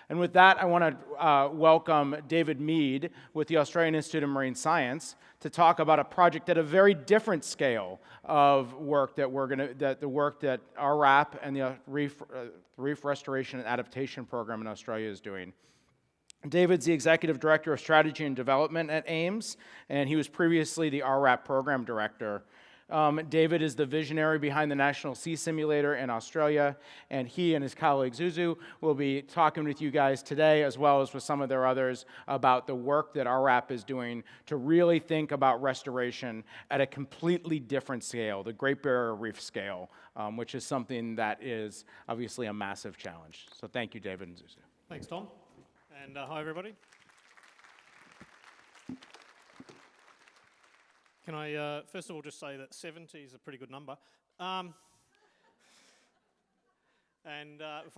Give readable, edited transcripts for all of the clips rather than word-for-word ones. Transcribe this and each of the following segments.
And with that, I want to welcome David Mead with the Australian Institute of Marine Science to talk about a project at a very different scale of work that the work that RRAP and the Reef Restoration and Adaptation Program in Australia is doing. David's the Executive Director of Strategy and Development at AIMS, and he was previously the RRAP Program Director. David is the visionary behind the National Sea Simulator in Australia, and he and his colleague Zuzu will be talking with you guys today, as well as with some of their others, about the work that RRAP is doing to really think about restoration at a completely different scale, the Great Barrier Reef scale, which is something that is obviously a massive challenge. So thank you, David and Zuzu. Thanks, Tom. And hi, everybody. Can I, first of all, just say that 70 is a pretty good number. Before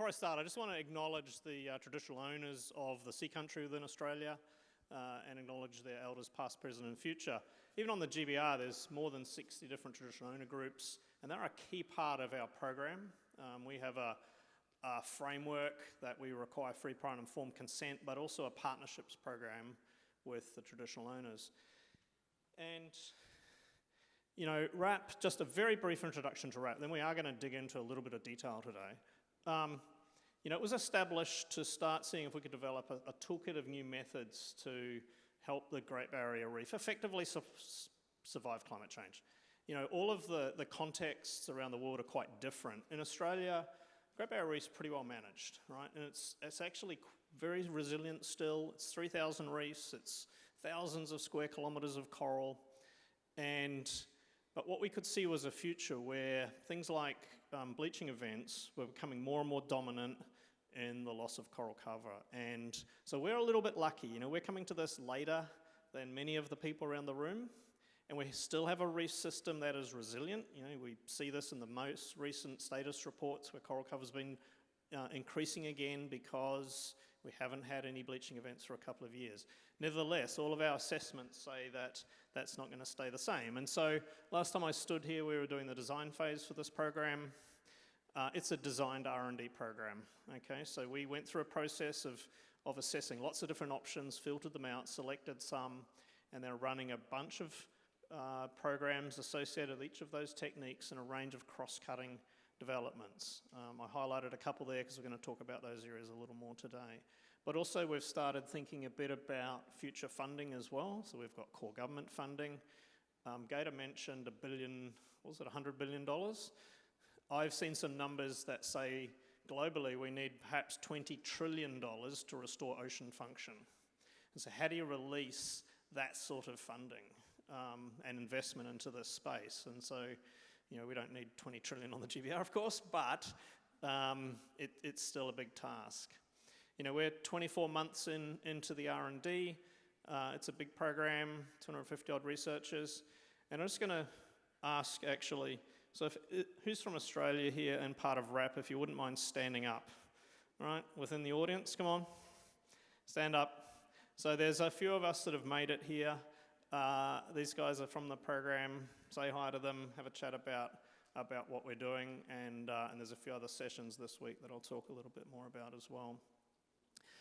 I start, I just want to acknowledge the traditional owners of the sea country within Australia and acknowledge their elders past, present and future. Even on the GBR, there's more than 60 different traditional owner groups, and they're a key part of our program. We have a framework that we require free, prior and informed consent, but also a partnerships program with the traditional owners. And, you know, RRAP, just a very brief introduction to RRAP, then we are going to dig into a little bit of detail today. You know, it was established to start seeing if we could develop a toolkit of new methods to help the Great Barrier Reef effectively survive climate change. You know, all of the contexts around the world are quite different. In Australia, Great Barrier Reef's pretty well managed, right? And it's actually very resilient still. It's 3,000 reefs. It's thousands of square kilometres of coral. But what we could see was a future where things like bleaching events were becoming more and more dominant in the loss of coral cover. And so we're a little bit lucky. You know, we're coming to this later than many of the people around the room. And we still have a reef system that is resilient. You know, we see this in the most recent status reports where coral cover's been increasing again because we haven't had any bleaching events for a couple of years. Nevertheless, all of our assessments say that that's not going to stay the same. And so last time I stood here, we were doing the design phase for this program. It's a designed R&D program, okay? So we went through a process of assessing lots of different options, filtered them out, selected some, and they're running a bunch of programs associated with each of those techniques and a range of cross-cutting developments. I highlighted a couple there because we're going to talk about those areas a little more today. But also we've started thinking a bit about future funding as well. So we've got core government funding. Gator mentioned $100 billion? I've seen some numbers that say globally we need perhaps $20 trillion to restore ocean function. And so how do you release that sort of funding and investment into this space? And so, you know, we don't need 20 trillion on the GBR, of course, but it's still a big task. You know, we're 24 months into the R&D. It's a big program, 250 odd researchers. And I'm just going to ask, actually, so who's from Australia here and part of RRAP, if you wouldn't mind standing up, right, within the audience, come on, stand up. So there's a few of us that have made it here. These guys are from the program. Say hi to them, have a chat about what we're doing, and there's a few other sessions this week that I'll talk a little bit more about as well.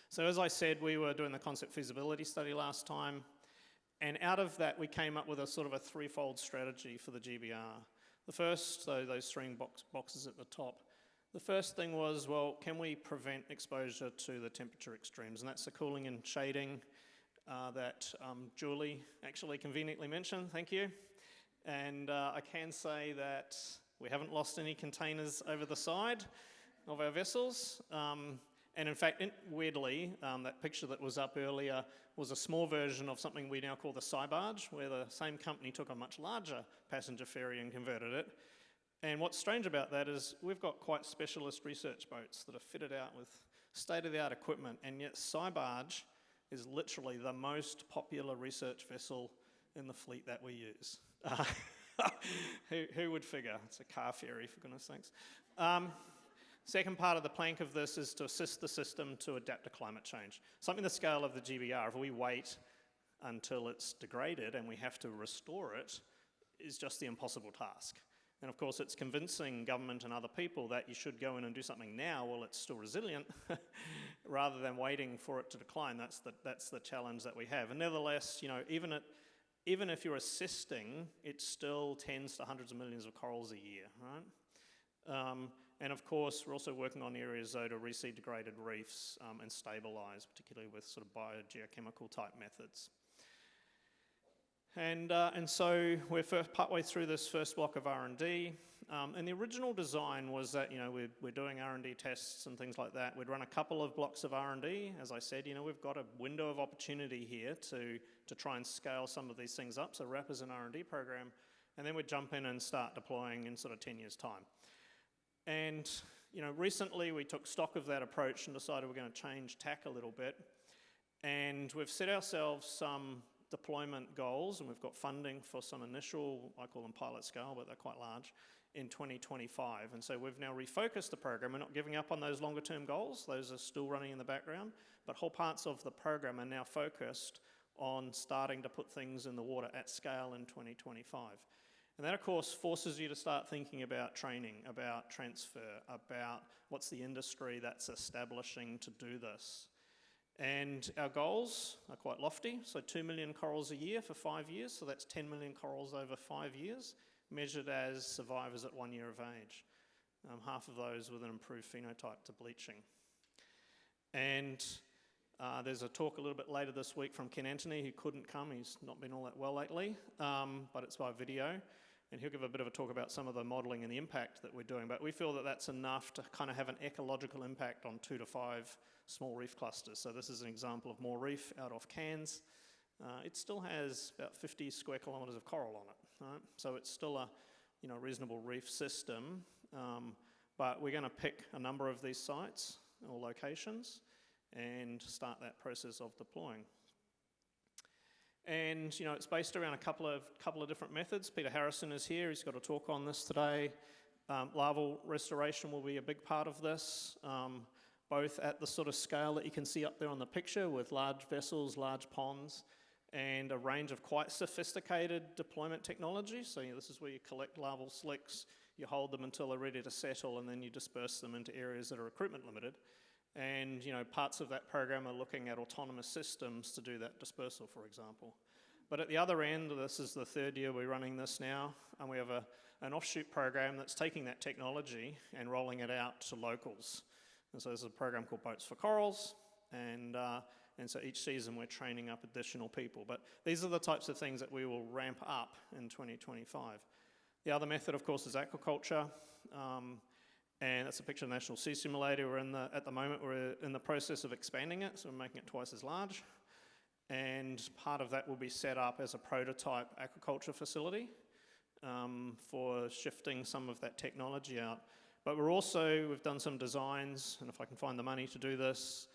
So as I said, we were doing the concept feasibility study last time, and out of that we came up with a sort of a threefold strategy for the GBR. The first, so those three boxes at the top, the first thing was, well, can we prevent exposure to the temperature extremes? And that's the cooling and shading that Julie actually conveniently mentioned, thank you. And I can say that we haven't lost any containers over the side of our vessels. And in fact, weirdly, that picture that was up earlier was a small version of something we now call the Sky Barge, where the same company took a much larger passenger ferry and converted it. And what's strange about that is we've got quite specialist research boats that are fitted out with state-of-the-art equipment, and yet Sky Barge is literally the most popular research vessel in the fleet that we use. Who would figure? It's a car ferry, for goodness sakes. Second part of the plank of this is to assist the system to adapt to climate change. Something the scale of the GBR, if we wait until it's degraded and we have to restore it, is just the impossible task. And of course, it's convincing government and other people that you should go in and do something now while it's still resilient rather than waiting for it to decline. That's the challenge that we have. And nevertheless, even if you're assisting, it still tends to hundreds of millions of corals a year, right? And of course, we're also working on areas though to reseed degraded reefs and stabilize, particularly with sort of biogeochemical type methods. And so we're partway through this first block of R&D. And the original design was that, we're doing R&D tests and things like that. We'd run a couple of blocks of R&D. As I said, we've got a window of opportunity here to try and scale some of these things up. So RRAP is an R&D program. And then we'd jump in and start deploying in sort of 10 years' time. And, recently we took stock of that approach and decided we're going to change tack a little bit. And we've set ourselves some deployment goals, and we've got funding for some initial, I call them pilot scale, but they're quite large, in 2025. And so we've now refocused the program. We're not giving up on those longer term goals. Those are still running in the background, but whole parts of the program are now focused on starting to put things in the water at scale in 2025. And that, of course, forces you to start thinking about training, about transfer, about what's the industry that's establishing to do this. And our goals are quite lofty, so 2 million corals a year for 5 years, so that's 10 million corals over 5 years, measured as survivors at 1 year of age. Half of those with an improved phenotype to bleaching. And there's a talk a little bit later this week from Ken Anthony, who couldn't come. He's not been all that well lately, but it's by video. And he'll give a bit of a talk about some of the modelling and the impact that we're doing. But we feel that that's enough to kind of have an ecological impact on 2 to 5 small reef clusters. So this is an example of more reef out off Cairns. It still has about 50 square kilometres of coral on it, right? So it's still a reasonable reef system. But we're going to pick a number of these sites or locations and start that process of deploying. And it's based around a couple of different methods. Peter Harrison is here. He's got a talk on this today. Larval restoration will be a big part of this, both at the sort of scale that you can see up there on the picture with large vessels, large ponds, and a range of quite sophisticated deployment technology. So this is where you collect larval slicks, you hold them until they're ready to settle, and then you disperse them into areas that are recruitment limited. And parts of that program are looking at autonomous systems to do that dispersal, for example. But at the other end, this is the third year we're running this now, and we have an offshoot program that's taking that technology and rolling it out to locals. And so there's a program called Boats for Corals, and so each season we're training up additional people. But these are the types of things that we will ramp up in 2025. The other method, of course, is aquaculture. And that's a picture of the National Sea Simulator. At the moment, we're in the process of expanding it, so we're making it twice as large. And part of that will be set up as a prototype aquaculture facility for shifting some of that technology out. But we've done some designs, and if I can find the money to do this,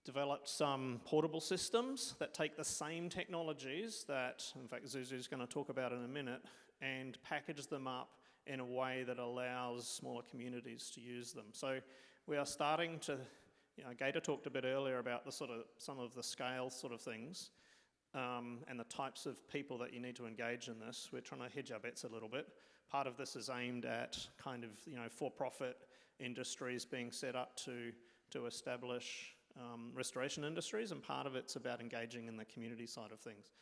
developed some portable systems that take the same technologies that, in fact, Zuzu's going to talk about in a minute, and package them up in a way that allows smaller communities to use them. So we are starting to, Gator talked a bit earlier about some of the scale sort of things and the types of people that you need to engage in this. We're trying to hedge our bets a little bit. Part of this is aimed at kind of, for-profit industries being set up to establish restoration industries, and part of it's about engaging in the community side of things.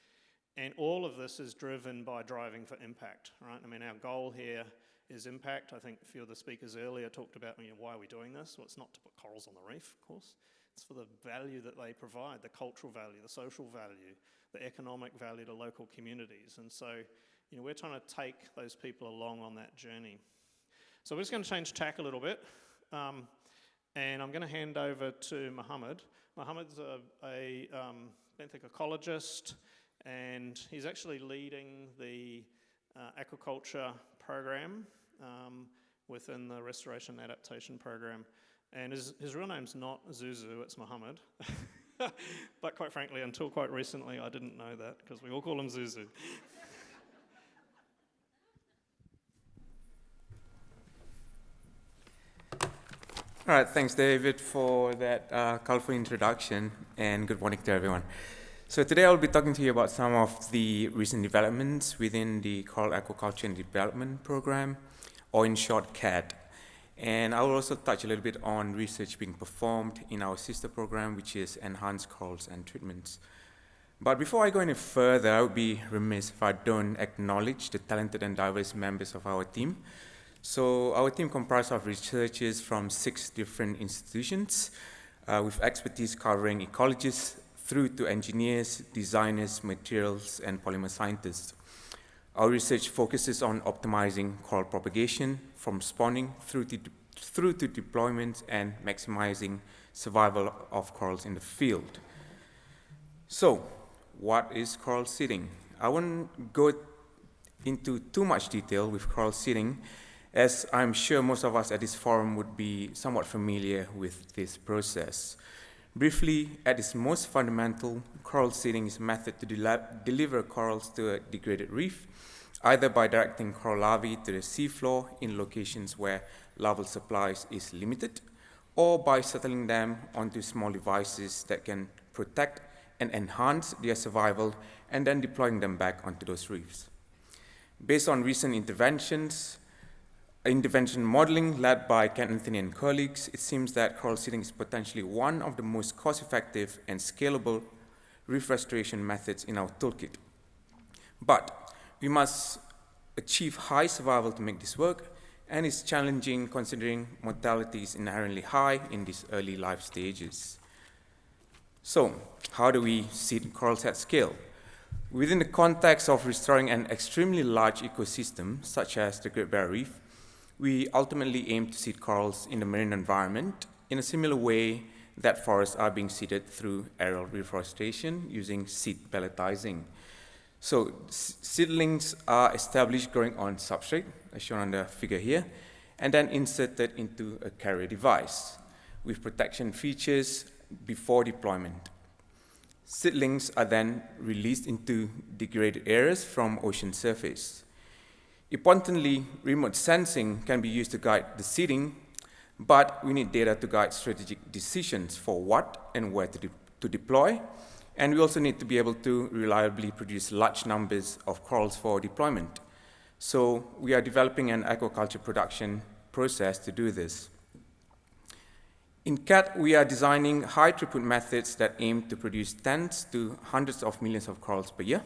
And all of this is driven by driving for impact, right? I mean, our goal here is impact. I think a few of the speakers earlier talked about, why are we doing this? Well, it's not to put corals on the reef, of course. It's for the value that they provide, the cultural value, the social value, the economic value to local communities. And so, we're trying to take those people along on that journey. So we're just going to change tack a little bit. And I'm going to hand over to Mohammed. Mohammed's a benthic ecologist, and he's actually leading the aquaculture program within the Restoration and Adaptation program. And his real name's not Zuzu, it's Mohammed. But quite frankly, until quite recently, I didn't know that, because we all call him Zuzu. All right, thanks David for that colorful introduction, and good morning to everyone. So today I'll be talking to you about some of the recent developments within the Coral Aquaculture and Development Program, or in short CAD. And I will also touch a little bit on research being performed in our sister program, which is Enhanced Corals and Treatments. But before I go any further, I would be remiss if I don't acknowledge the talented and diverse members of our team. So our team comprises of researchers from 6 different institutions with expertise covering ecologists through to engineers, designers, materials, and polymer scientists. Our research focuses on optimizing coral propagation from spawning through to deployment and maximizing survival of corals in the field. So, what is coral seeding? I won't go into too much detail with coral seeding, as I'm sure most of us at this forum would be somewhat familiar with this process. Briefly, at its most fundamental, coral seeding is a method to deliver corals to a degraded reef, either by directing coral larvae to the seafloor in locations where larval supplies is limited, or by settling them onto small devices that can protect and enhance their survival, and then deploying them back onto those reefs. Based on recent intervention modeling led by Ken Anthony and colleagues, it seems that coral seeding is potentially one of the most cost-effective and scalable reef restoration methods in our toolkit. But we must achieve high survival to make this work, and it's challenging considering mortality is inherently high in these early life stages. So, how do we seed corals at scale? Within the context of restoring an extremely large ecosystem, such as the Great Barrier Reef, we ultimately aim to seed corals in the marine environment in a similar way that forests are being seeded through aerial reforestation using seed pelletizing. So, seedlings are established growing on substrate, as shown on the figure here, and then inserted into a carrier device with protection features before deployment. Seedlings are then released into degraded areas from ocean surface. Importantly, remote sensing can be used to guide the seeding, but we need data to guide strategic decisions for what and where to deploy, and we also need to be able to reliably produce large numbers of corals for deployment. So we are developing an aquaculture production process to do this. In CAT, we are designing high-throughput methods that aim to produce tens to hundreds of millions of corals per year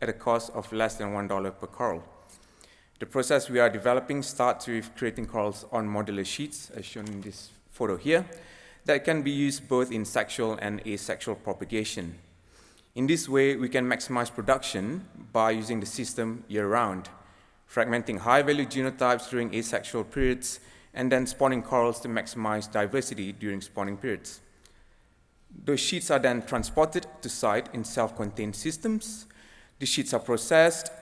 at a cost of less than $1 per coral. The process we are developing starts with creating corals on modular sheets, as shown in this photo here, that can be used both in sexual and asexual propagation. In this way, we can maximize production by using the system year-round, fragmenting high-value genotypes during asexual periods, and then spawning corals to maximize diversity during spawning periods. Those sheets are then transported to site in self-contained systems. The sheets are processed,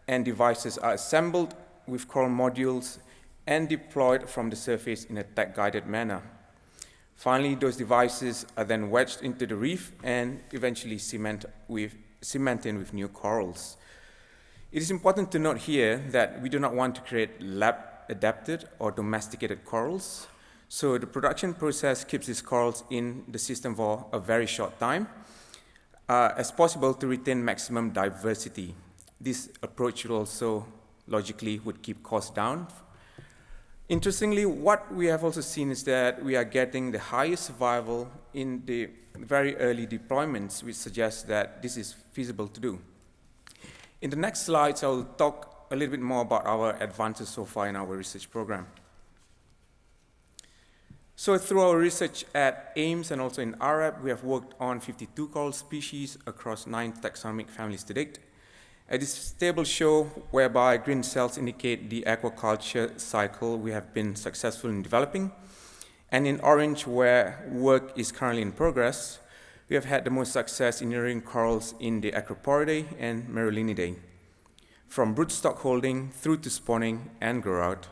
and devices are assembled with coral modules and deployed from the surface in a tech-guided manner. Finally, those devices are then wedged into the reef and eventually cemented with new corals. It is important to note here that we do not want to create lab-adapted or domesticated corals, so the production process keeps these corals in the system for a very short time as possible to retain maximum diversity. This approach will also logically would keep costs down. Interestingly, what we have also seen is that we are getting the highest survival in the very early deployments, which suggests that this is feasible to do. In the next slides, I will talk a little bit more about our advances so far in our research program. So through our research at AIMS and also in RRAP, we have worked on 52 coral species across 9 taxonomic families to date. This table shows whereby green cells indicate the aquaculture cycle we have been successful in developing. And in orange, where work is currently in progress, we have had the most success in rearing corals in the Acroporidae and Merulinidae, from broodstock holding through to spawning and grow out.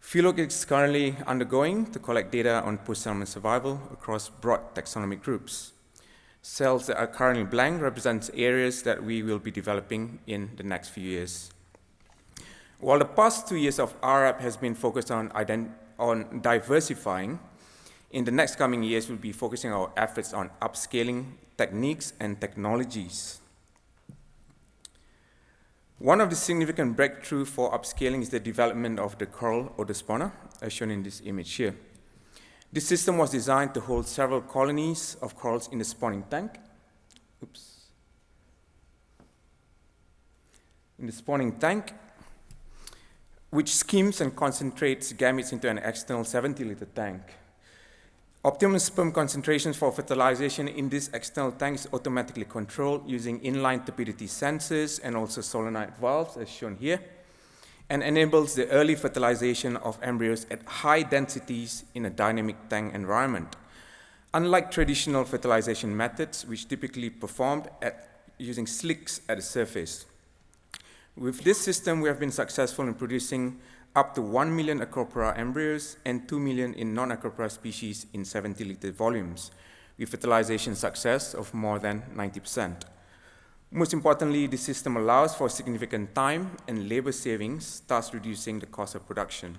Fieldwork is currently undergoing to collect data on post-settlement survival across broad taxonomic groups. Cells that are currently blank represent areas that we will be developing in the next few years. While the past 2 years of RRAP has been focused on diversifying, in the next coming years we'll be focusing our efforts on upscaling techniques and technologies. One of the significant breakthrough for upscaling is the development of the coral autospawner, as shown in this image here. This system was designed to hold several colonies of corals in the spawning tank. In the spawning tank, which skims and concentrates gametes into an external 70-liter tank. Optimum sperm concentrations for fertilization in this external tank is automatically controlled using inline turbidity sensors and also solenoid valves, as shown here, and enables the early fertilization of embryos at high densities in a dynamic tank environment. Unlike traditional fertilization methods, which typically performed using slicks at the surface. With this system, we have been successful in producing up to 1 million Acropora embryos and 2 million in non-Acropora species in 70-liter volumes, with fertilization success of more than 90%. Most importantly, the system allows for significant time and labor savings, thus reducing the cost of production.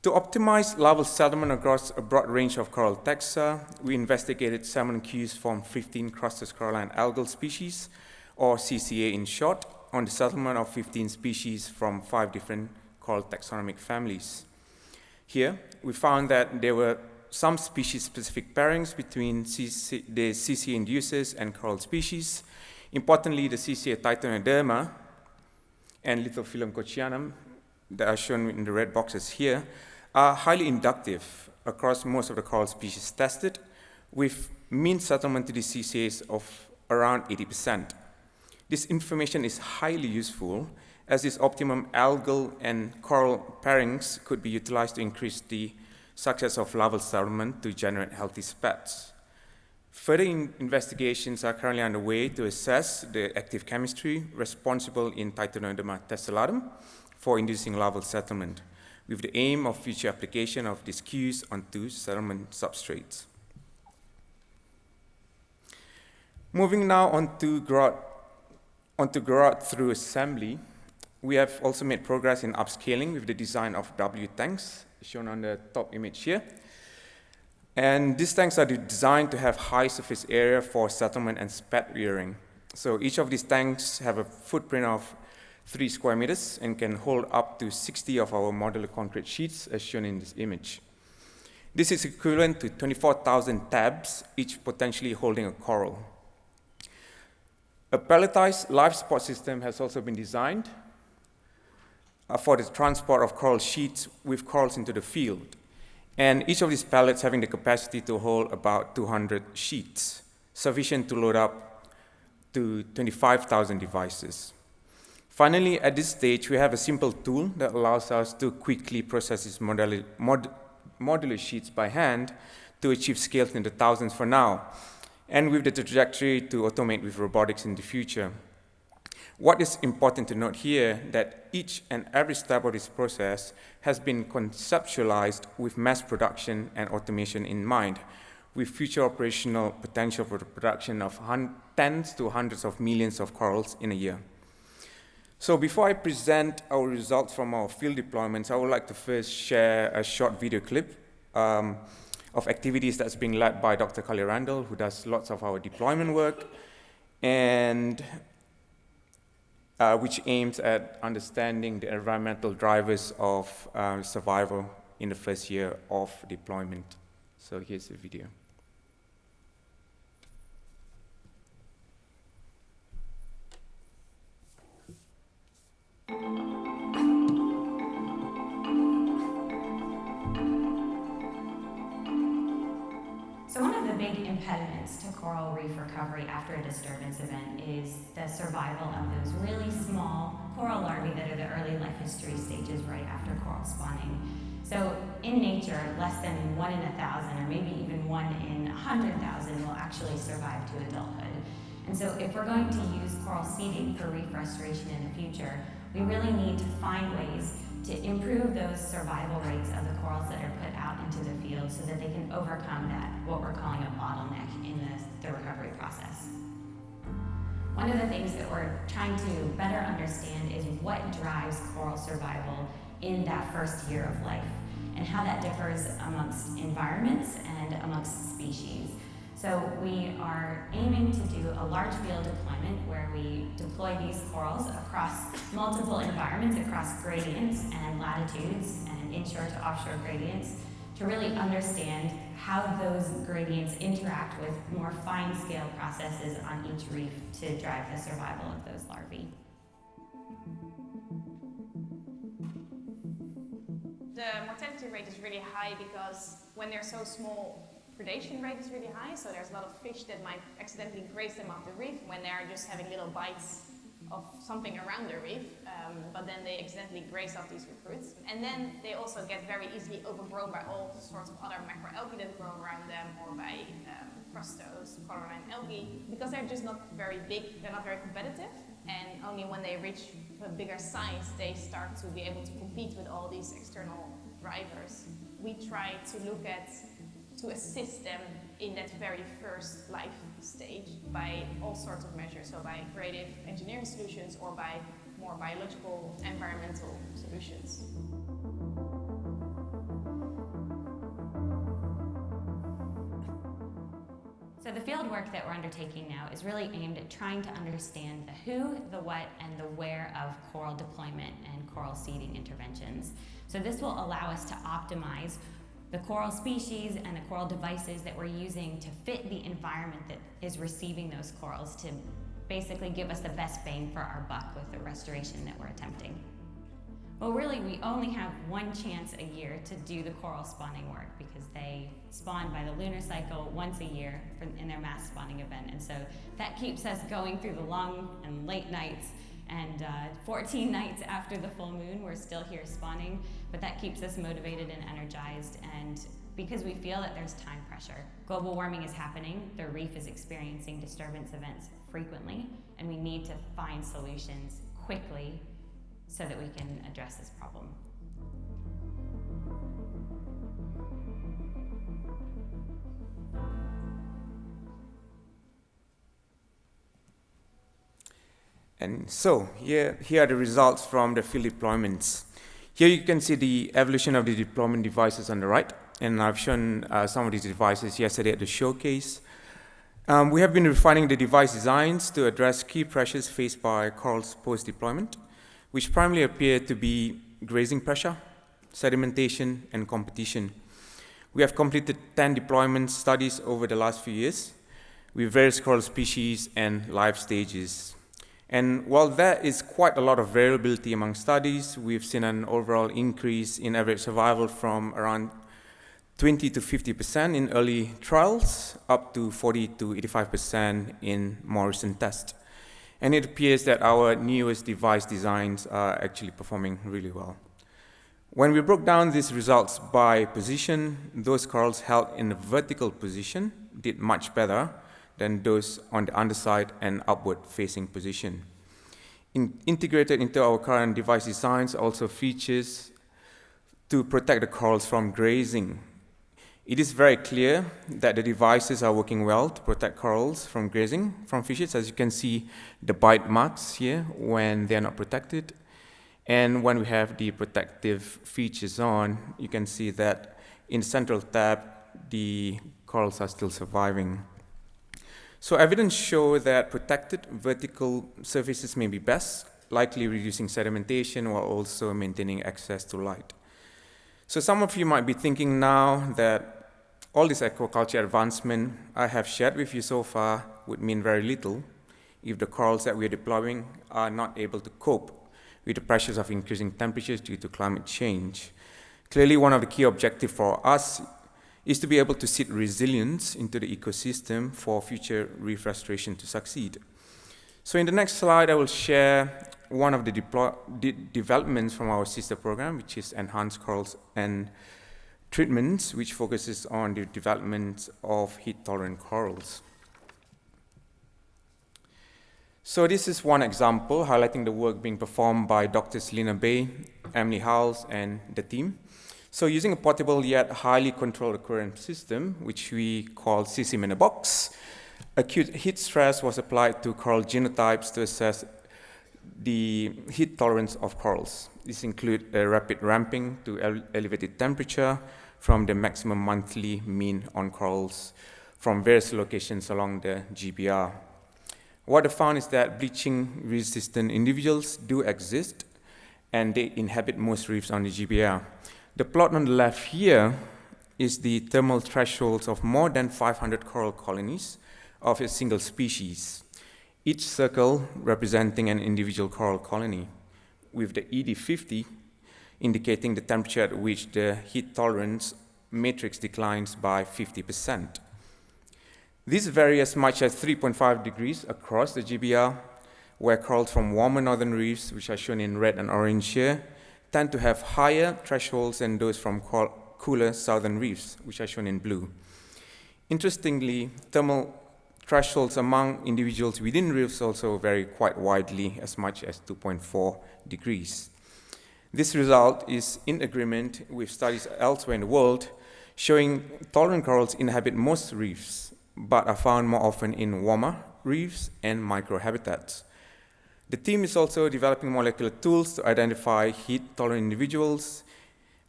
To optimize larval settlement across a broad range of coral taxa, we investigated salmon queues from 15 crusted coralline algal species, or CCA in short, on the settlement of 15 species from 5 different coral taxonomic families. Here, we found that there were some species-specific pairings between the CCA inducers and coral species. Importantly, the CCA titanoderma and Lithophyllum kochianum, that are shown in the red boxes here, are highly inductive across most of the coral species tested, with mean settlement to the CCAs of around 80%. This information is highly useful, as these optimum algal and coral pairings could be utilized to increase the success of larval settlement to generate healthy spats. Further investigations are currently underway to assess the active chemistry responsible in Titanoderma tessellatum for inducing larval settlement, with the aim of future application of these cues onto settlement substrates. Moving now on to grout through assembly, we have also made progress in upscaling with the design of W tanks, shown on the top image here. And these tanks are designed to have high surface area for settlement and spat rearing. So each of these tanks have a footprint of 3 square meters and can hold up to 60 of our modular concrete sheets, as shown in this image. This is equivalent to 24,000 tabs, each potentially holding a coral. A pelletized live support system has also been designed for the transport of coral sheets with corals into the field. And each of these pallets having the capacity to hold about 200 sheets, sufficient to load up to 25,000 devices. Finally, at this stage, we have a simple tool that allows us to quickly process these modular sheets by hand to achieve scales in the thousands for now, and with the trajectory to automate with robotics in the future. What is important to note here that each and every step of this process has been conceptualized with mass production and automation in mind, with future operational potential for the production of tens to hundreds of millions of corals in a year. So before I present our results from our field deployments, I would like to first share a short video clip of activities that's being led by Dr. Kali Randall, who does lots of our deployment work, and which aims at understanding the environmental drivers of survival in the first year of deployment. So here's the video. So one of the big impediments to coral reef recovery after a disturbance event is the survival of those really small coral larvae that are the early life history stages right after coral spawning. So in nature, less than 1 in 1,000 or maybe even 1 in 100,000 will actually survive to adulthood. And so if we're going to use coral seeding for reef restoration in the future, we really need to find ways to improve those survival rates of the corals that are put out into the field so that they can overcome that, what we're calling a bottleneck in the recovery process. One of the things that we're trying to better understand is what drives coral survival in that first year of life and how that differs amongst environments and amongst species. So we are aiming to do a large field deployment where we deploy these corals across multiple environments, across gradients and latitudes and inshore to offshore gradients, to really understand how those gradients interact with more fine-scale processes on each reef to drive the survival of those larvae. The mortality rate is really high because when they're so small, predation rate is really high, so there's a lot of fish that might accidentally graze them off the reef when they're just having little bites of something around the reef, but then they accidentally graze off these recruits. And then they also get very easily overgrown by all sorts of other macroalgae that grow around them, or by crustose, coralline algae, because they're just not very big, they're not very competitive, and only when they reach a bigger size, they start to be able to compete with all these external drivers. We try to assist them in that very first life stage by all sorts of measures, so by creative engineering solutions or by more biological, environmental solutions. So the field work that we're undertaking now is really aimed at trying to understand the who, the what, and the where of coral deployment and coral seeding interventions. So this will allow us to optimize the coral species and the coral devices that we're using to fit the environment that is receiving those corals, to basically give us the best bang for our buck with the restoration that we're attempting. Well, really, we only have one chance a year to do the coral spawning work because they spawn by the lunar cycle once a year in their mass spawning event. And so that keeps us going through the long and late nights, and 14 nights after the full moon, we're still here spawning, but that keeps us motivated and energized, and because we feel that there's time pressure. Global warming is happening, the reef is experiencing disturbance events frequently, and we need to find solutions quickly so that we can address this problem. And so here are the results from the field deployments. Here you can see the evolution of the deployment devices on the right, and I've shown some of these devices yesterday at the showcase. We have been refining the device designs to address key pressures faced by corals post-deployment, which primarily appear to be grazing pressure, sedimentation, and competition. We have completed 10 deployment studies over the last few years with various coral species and life stages. And while there is quite a lot of variability among studies, we've seen an overall increase in average survival from around 20 to 50% in early trials, up to 40 to 85% in more recent tests. And it appears that our newest device designs are actually performing really well. When we broke down these results by position, those corals held in a vertical position did much better than those on the underside and upward-facing position. Integrated into our current device designs also features to protect the corals from grazing. It is very clear that the devices are working well to protect corals from grazing from fishes. As you can see, the bite marks here when they're not protected. And when we have the protective features on, you can see that in the central tab, the corals are still surviving. So evidence show that protected vertical surfaces may be best, likely reducing sedimentation while also maintaining access to light. So some of you might be thinking now that all this aquaculture advancement I have shared with you so far would mean very little if the corals that we are deploying are not able to cope with the pressures of increasing temperatures due to climate change. Clearly, one of the key objectives for us is to be able to seed resilience into the ecosystem for future reef restoration to succeed. So in the next slide, I will share one of the developments from our sister program, which is Enhanced Corals and Treatments, which focuses on the development of heat-tolerant corals. So this is one example highlighting the work being performed by Drs. Lina Bay, Emily Howells, and the team. So using a portable yet highly controlled aquarium system, which we call System in a Box, acute heat stress was applied to coral genotypes to assess the heat tolerance of corals. This includes a rapid ramping to elevated temperature from the maximum monthly mean on corals from various locations along the GBR. What I found is that bleaching-resistant individuals do exist, and they inhabit most reefs on the GBR. The plot on the left here is the thermal thresholds of more than 500 coral colonies of a single species, each circle representing an individual coral colony, with the ED50 indicating the temperature at which the heat tolerance matrix declines by 50%. These vary as much as 3.5 degrees across the GBR, where corals from warmer northern reefs, which are shown in red and orange here, tend to have higher thresholds than those from cooler southern reefs, which are shown in blue. Interestingly, thermal thresholds among individuals within reefs also vary quite widely, as much as 2.4 degrees. This result is in agreement with studies elsewhere in the world showing tolerant corals inhabit most reefs, but are found more often in warmer reefs and microhabitats. The team is also developing molecular tools to identify heat-tolerant individuals,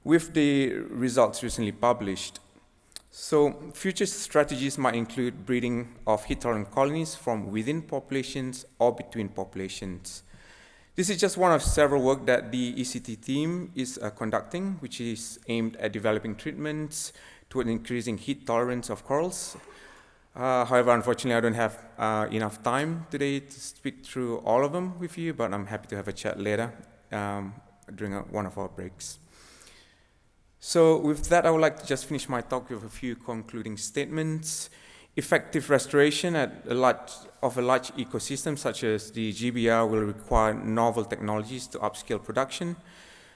with the results recently published. So future strategies might include breeding of heat-tolerant colonies from within populations or between populations. This is just one of several work that the ECT team is conducting, which is aimed at developing treatments toward increasing heat tolerance of corals. However, unfortunately, I don't have enough time today to speak through all of them with you, but I'm happy to have a chat later during one of our breaks. So with that, I would like to just finish my talk with a few concluding statements. Effective restoration of a large ecosystem such as the GBR will require novel technologies to upscale production.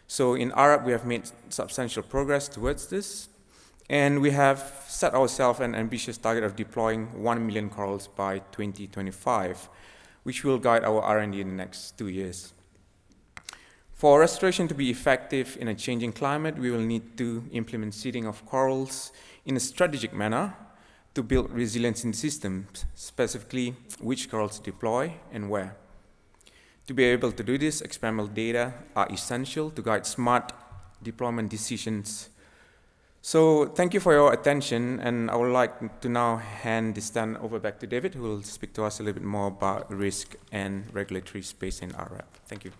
So in RRAP, we have made substantial progress towards this. And we have set ourselves an ambitious target of deploying 1 million corals by 2025, which will guide our R&D in the next 2 years. For restoration to be effective in a changing climate, we will need to implement seeding of corals in a strategic manner to build resilience in the systems, specifically which corals to deploy and where. To be able to do this, experimental data are essential to guide smart deployment decisions. So thank you for your attention, and I would like to now hand this stand over back to David, who will speak to us a little bit more about risk and regulatory space in RRAP. Thank you.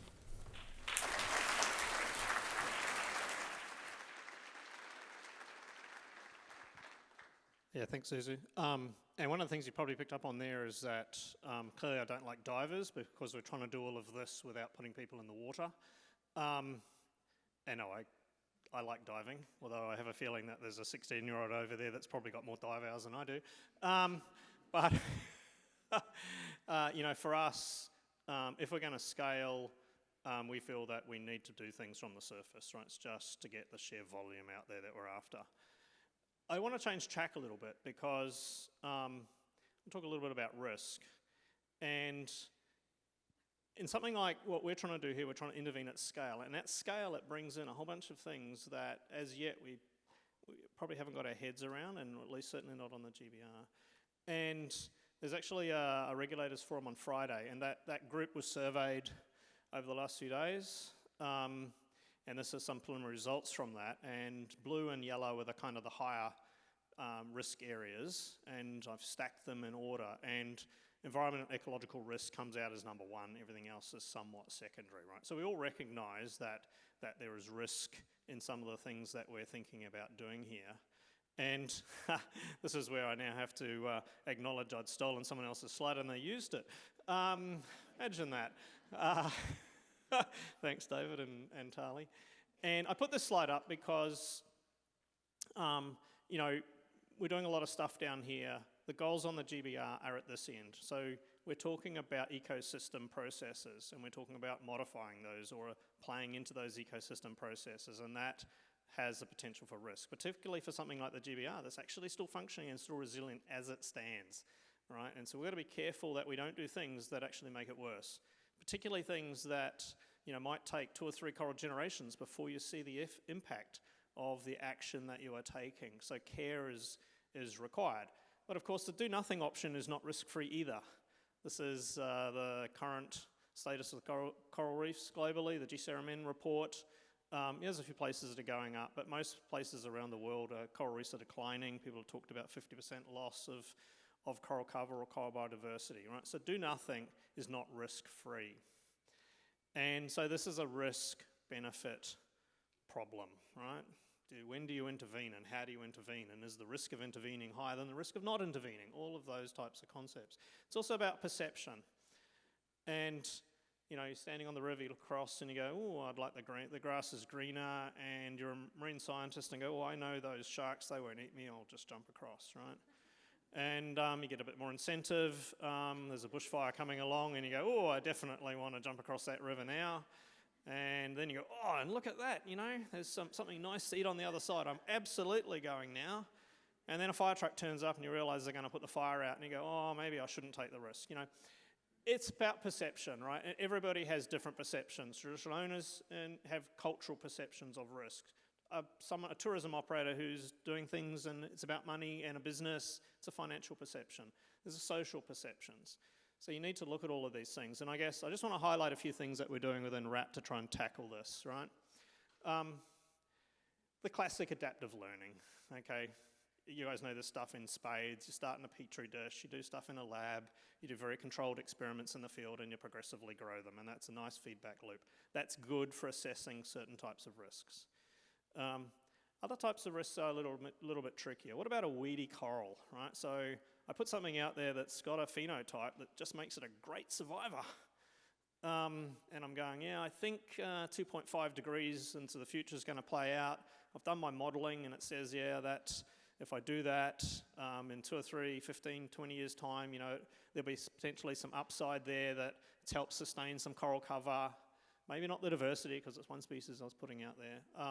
Yeah, thanks, Suzu. And one of the things you probably picked up on there is that clearly I don't like divers because we're trying to do all of this without putting people in the water. And no, I like diving, although I have a feeling that there's a 16-year-old over there that's probably got more dive hours than I do. But you know, for us, if we're going to scale, we feel that we need to do things from the surface, right? It's just to get the sheer volume out there that we're after. I want to change track a little bit because we'll talk a little bit about risk. And in something like what we're trying to do here, we're trying to intervene at scale. And at scale, it brings in a whole bunch of things that, as yet, we probably haven't got our heads around, and at least certainly not on the GBR. And there's actually a regulators forum on Friday, and that group was surveyed over the last few days. And this is some preliminary results from that. And blue and yellow are the kind of the higher risk areas, and I've stacked them in order. And environmental and ecological risk comes out as number one. Everything else is somewhat secondary, right? So we all recognize that there is risk in some of the things that we're thinking about doing here. And this is where I now have to acknowledge I'd stolen someone else's slide and they used it. Imagine that. Thanks, David and Tali. And I put this slide up because, you know, we're doing a lot of stuff down here. The goals on the GBR are at this end. So we're talking about ecosystem processes, and we're talking about modifying those or playing into those ecosystem processes, and that has the potential for risk, particularly for something like the GBR that's actually still functioning and still resilient as it stands, right? And so we've got to be careful that we don't do things that actually make it worse, particularly things that, you know, might take 2 or 3 coral generations before you see the impact of the action that you are taking. So care is required. But of course, the do-nothing option is not risk-free either. This is the current status of the coral reefs globally, the GCRMN report. There's a few places that are going up, but most places around the world, coral reefs are declining. People have talked about 50% loss of coral cover or coral biodiversity, right? So do nothing is not risk-free. And so this is a risk-benefit problem, right? When do you intervene and how do you intervene? And is the risk of intervening higher than the risk of not intervening? All of those types of concepts. It's also about perception. And you know, you're standing on the river, you look across and you go, oh, I'd like the grass is greener, and you're a marine scientist and go, oh, I know those sharks, they won't eat me, I'll just jump across, right? And you get a bit more incentive. There's a bushfire coming along and you go, oh, I definitely want to jump across that river now. And then you go, oh, and look at that, you know, there's something nice to eat on the other side. I'm absolutely going now. And then a fire truck turns up and you realize they're going to put the fire out and you go, oh, maybe I shouldn't take the risk, you know. It's about perception, right? Everybody has different perceptions. Traditional owners have cultural perceptions of risk. A tourism operator who's doing things and it's about money and a business, it's a financial perception. There's a social perceptions. So you need to look at all of these things. And I guess I just want to highlight a few things that we're doing within RRAP to try and tackle this, right? The classic adaptive learning, okay? You guys know this stuff in spades. You start in a petri dish, you do stuff in a lab, you do very controlled experiments in the field and you progressively grow them, and that's a nice feedback loop. That's good for assessing certain types of risks. Other types of risks are a little bit trickier. What about a weedy coral, right? So I put something out there that's got a phenotype that just makes it a great survivor. And I'm going, yeah, I think 2.5 degrees into the future is going to play out. I've done my modeling and it says, yeah, that if I do that in 2 or 3, 15, 20 years' time, you know, there'll be potentially some upside there that it's helped sustain some coral cover. Maybe not the diversity, because it's one species I was putting out there.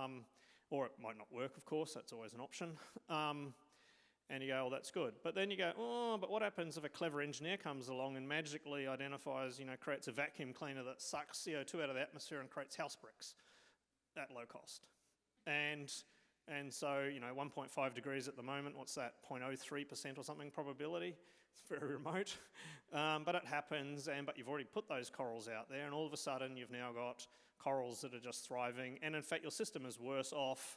Or it might not work, of course, that's always an option. And you go, oh, that's good. But then you go, oh, but what happens if a clever engineer comes along and magically identifies, you know, creates a vacuum cleaner that sucks CO2 out of the atmosphere and creates house bricks at low cost? And so, you know, 1.5 degrees at the moment, what's that, 0.03% or something probability? It's very remote. But it happens, but you've already put those corals out there, and all of a sudden you've now got corals that are just thriving, and in fact your system is worse off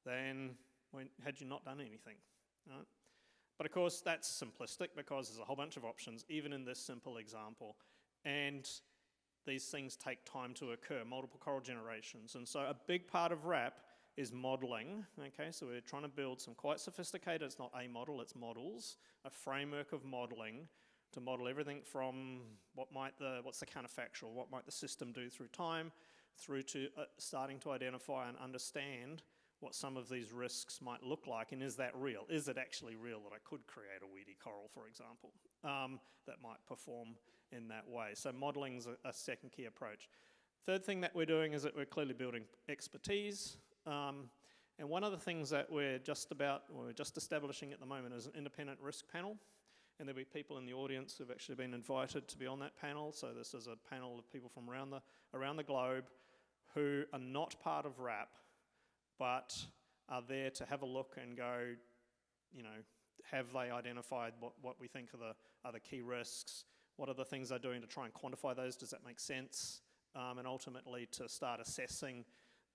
than had you not done anything. Right? But of course that's simplistic because there's a whole bunch of options, even in this simple example. And these things take time to occur, multiple coral generations. And so a big part of RRAP is modeling, okay? So we're trying to build some quite sophisticated, it's not a model, it's models, a framework of modeling to model everything from what's the counterfactual, what might the system do through time, through to starting to identify and understand what some of these risks might look like, and is that real? Is it actually real that I could create a weedy coral, for example, that might perform in that way? So modeling's a second key approach. Third thing that we're doing is that we're clearly building expertise, and one of the things that we're just establishing at the moment is an independent risk panel, and there'll be people in the audience who've actually been invited to be on that panel. So this is a panel of people from around the globe who are not part of RRAP, but are there to have a look and go, you know, have they identified what we think are the key risks? What are the things they're doing to try and quantify those? Does that make sense? And ultimately to start assessing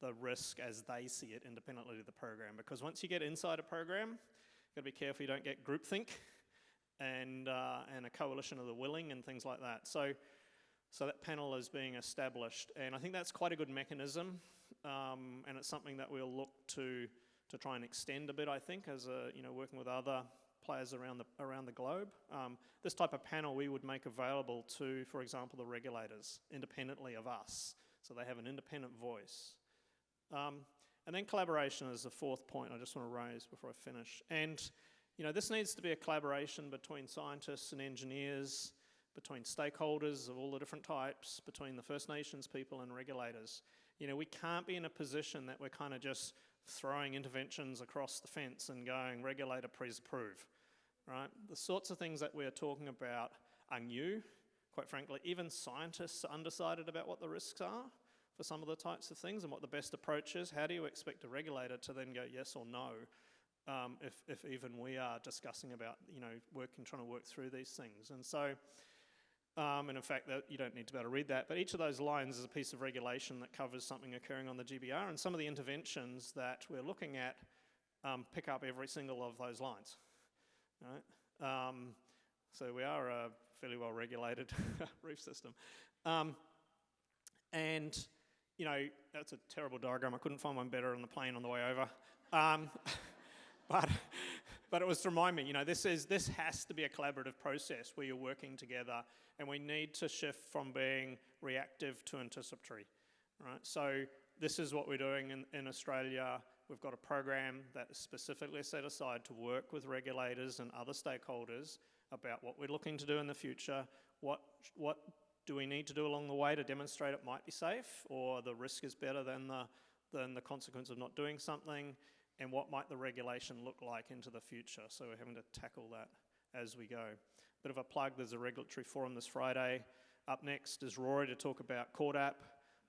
the risk as they see it independently of the program. Because once you get inside a program, you've got to be careful you don't get groupthink and a coalition of the willing and things like that. So that panel is being established, and I think that's quite a good mechanism, and it's something that we'll look to try and extend a bit, I think, as working with other players around the globe. This type of panel we would make available to, for example, the regulators, independently of us, so they have an independent voice. And then collaboration is the fourth point I just want to raise before I finish. And you know, this needs to be a collaboration between scientists and engineers, between stakeholders of all the different types, between the First Nations people and regulators. You know, we can't be in a position that we're kind of just throwing interventions across the fence and going, regulator, please approve, right? The sorts of things that we're talking about are new, quite frankly. Even scientists are undecided about what the risks are for some of the types of things and what the best approach is. How do you expect a regulator to then go yes or no if even we are discussing about, you know, trying to work through these things? And so And in fact, you don't need to be able to read that, but each of those lines is a piece of regulation that covers something occurring on the GBR, and some of the interventions that we're looking at pick up every single of those lines. Right? So we are a fairly well-regulated reef system. And, you know, that's a terrible diagram. I couldn't find one better on the plane on the way over. But it was to remind me, you know, this has to be a collaborative process where you're working together, and we need to shift from being reactive to anticipatory, right? So this is what we're doing in Australia. We've got a program that is specifically set aside to work with regulators and other stakeholders about what we're looking to do in the future, what do we need to do along the way to demonstrate it might be safe, or the risk is better than the consequence of not doing something, and what might the regulation look like into the future. So we're having to tackle that as we go. Bit of a plug, there's a regulatory forum this Friday. Up next is Rory to talk about CORDAP.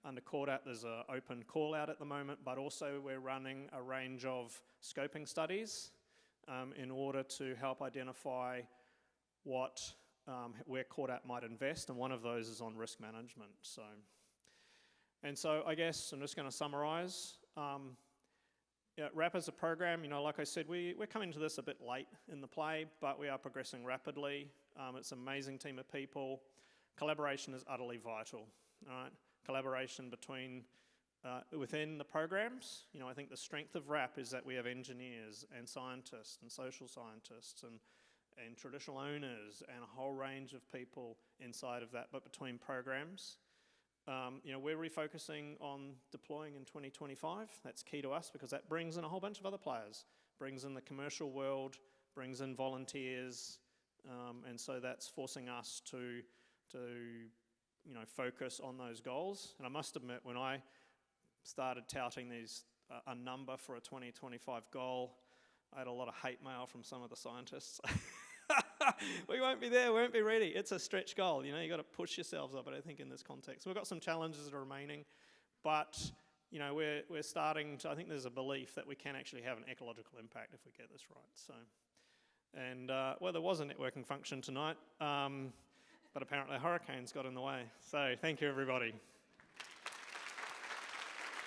Under CORDAP there's an open call out at the moment, but also we're running a range of scoping studies in order to help identify where CORDAP might invest, and one of those is on risk management. So I guess I'm just going to summarise. Yeah, RRAP as a program, you know, like I said, we're coming to this a bit late in the play, but we are progressing rapidly. It's an amazing team of people. Collaboration is utterly vital, all right? Collaboration within the programs. You know, I think the strength of RRAP is that we have engineers and scientists and social scientists and traditional owners and a whole range of people inside of that, but between programs. You know, we're refocusing on deploying in 2025. That's key to us because that brings in a whole bunch of other players, brings in the commercial world, brings in volunteers, and so that's forcing us to you know, focus on those goals. And I must admit, when I started touting a number for a 2025 goal, I had a lot of hate mail from some of the scientists. We won't be there, we won't be ready. It's a stretch goal, you know, you've got to push yourselves up, but I think in this context. We've got some challenges that are remaining, but, you know, we're starting to, I think there's a belief that we can actually have an ecological impact if we get this right, so. And, well, there was a networking function tonight, but apparently hurricanes got in the way. So, thank you, everybody.